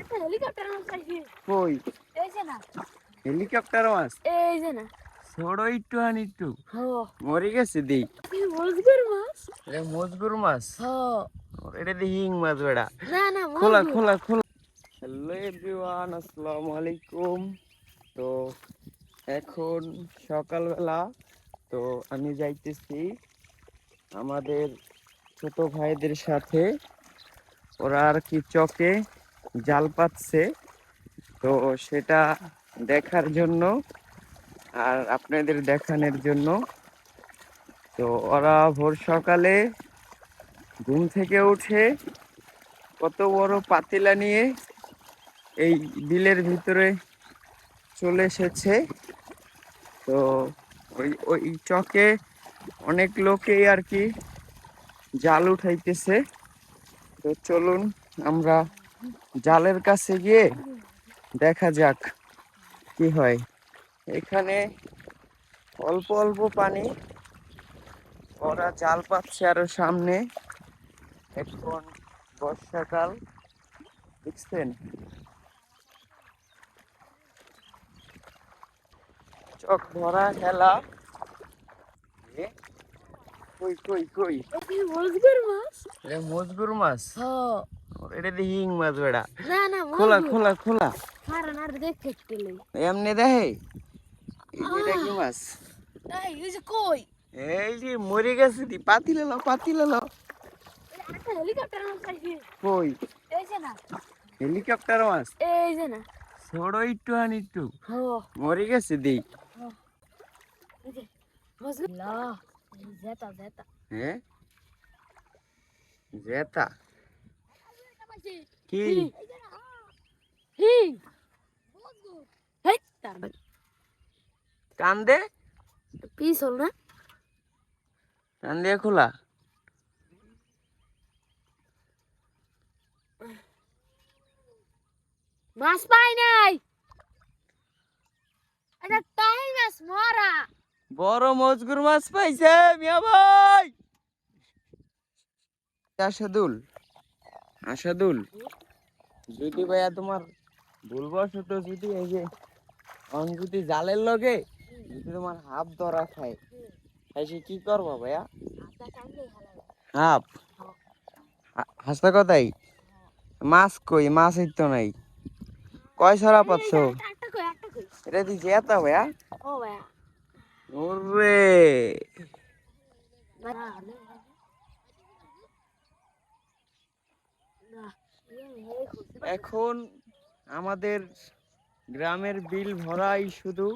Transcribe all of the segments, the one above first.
একটা হেলিকপ্টার মাছ পাইছি। কই? এই যে না, হেলিকপ্টার মাছ? এই যে না। ছোড়ো একটু আন একটু। হো, মরে গেছে দেই। মজগুর মাছ। এটা মজগুর মাছ। হো, এটা দিয়ে হিং মাছ বেড়া। না না খোলা মজগুর। খোলা খোলা। হ্যালো এভরিওয়ান, আসসালামু আলাইকুম। তো এখন সকালবেলা, তো আমি যাইতেছি আমাদের ছোট ভাইদের সাথে। ওরা আর কি চকে জাল পাতছে, তো সেটা দেখার জন্য আর আপনাদের দেখানোর জন্য। তো ওরা ভোর সকালে ঘুম থেকে উঠে কত বড় পাতিলা নিয়ে এই বিলের ভিতরে চলে এসেছে। তো ওই ওই চকে অনেক লোকেই আর কি জাল উঠাইতেছে। তো চলুন আমরা জালের কাছে গিয়ে দেখা যাক কি হয়। এখানে অল্প অল্প পানি, ওরা জাল পাচ্ছে আরো সামনে। এখন বর্ষাকাল, দেখছেন চক ভরা খেলা। এ, কই কই কই? এই মজগুর মাছ। এটা মজগুর মাছ? হো, এটা দিয়ে হিং মাছ বেড়া। না না খোলা মজগুর। খোলা খোলা। মারা না দেখতে একটু লই। এমনি দেখে এটা কি মাছ? এই যে কই? এই যে মরে গেছে দি, পাতি লালো পাতি লালো। একটা হেলিকপ্টার মাছ পাইছি। কই? এই যে না, হেলিকপ্টার মাছ? এই যে না। ছোড়ো একটু আন একটু। হো, মরে গেছে দেই। হো, এই যে মজগুর। লা, জেতা জেতা। হ্যাঁ, জেতা কি? হি, হি, মজগুর। হেই তার কান্দে? পিস হল না। কান দিয়ে খোলা। মাছ পাই নাই। এটা টাই মাছ মরা। বড় মজগুর মাছ পাইছে মিয়া ভাই। আসাদুল, আসাদুল, যদি ভাইয়া তোমার ভুলবশত যদি এই যে যদি জালের লগে যদি তোমার হাফ ধরা খায়, তাই সে কি করবো ভাইয়া? হাফ হাসতা কথাই। মাছ কই? মাছ এই তো নাই। কয় ছড়া পাচ্ছ? একটা কই একটা কই। এটা দি জেতা ভাইয়া। ও ভাইয়া। ওরে এখন আমাদের গ্রামের বিল ভরাই, শুধু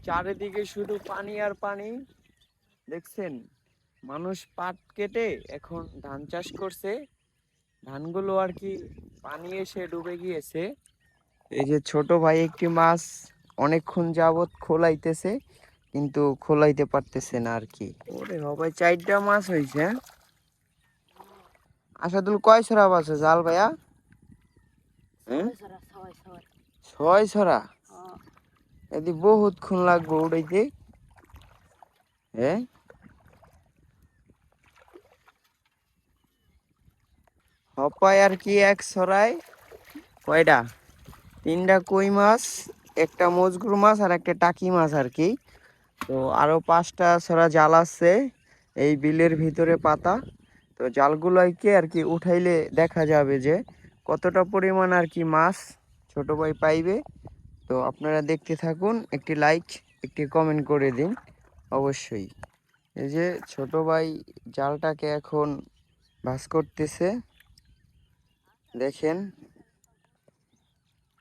চারিদিকে শুধু পানি আর পানি। দেখছেন মানুষ পাট কেটে এখন ধান চাষ করছে। ধানগুলো আর কি পানি এসে ডুবে গিয়েছে। এই যে ছোট ভাই একটি মাছ অনেকক্ষণ যাবত খোলাইতেছে, কিন্তু খোলাইতে পারতেছে না আর কি। ওরে ভাই, 4টা মাছ হয়েছে। আসাদুল কয় ছড়া আছে জাল ভাইয়া? হ্যাঁ, 6 ছড়া। এদি বহুত ক্ষণ লাগবো উড়াইতে। হ্যাঁ, হপায় আর কি এক ছড়ায় কয়টা? 3টা কই মাছ, একটা মজগুর মাছ আর একটা টাকি মাছ আর কি। তো আরো 5টা ছড়া জাল আছে এই বিলের ভিতরে পাতা। তো জালগুলোকে আর কি উঠাইলে দেখা যাবে যে কতটা পরিমাণ আর কি মাছ ছোট ভাই পাইবে। তো আপনারা দেখতে থাকুন, একটি লাইক একটি কমেন্ট করে দিন অবশ্যই। এই যে ছোট ভাই জালটাকে এখন ভাঁজ করতেছে, দেখেন।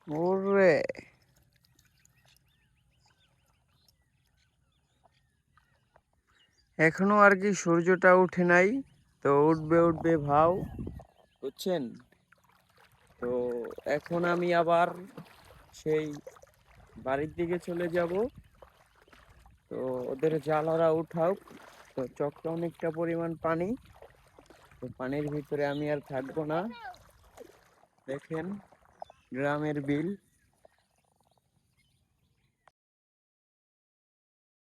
ওরে এখনো আর কি সূর্যটা উঠে নাই, তো উঠবে উঠবে ভাও, বুঝছেন। তো এখন আমি আবার সেই বাড়ির দিকে চলে যাব। তো ওদের জাল ওরা উঠাও। তো চক্রে অনেকটা পরিমাণ পানি, তো পানির ভিতরে আমি আর থাকবো না। দেখেন গ্রামের বিল।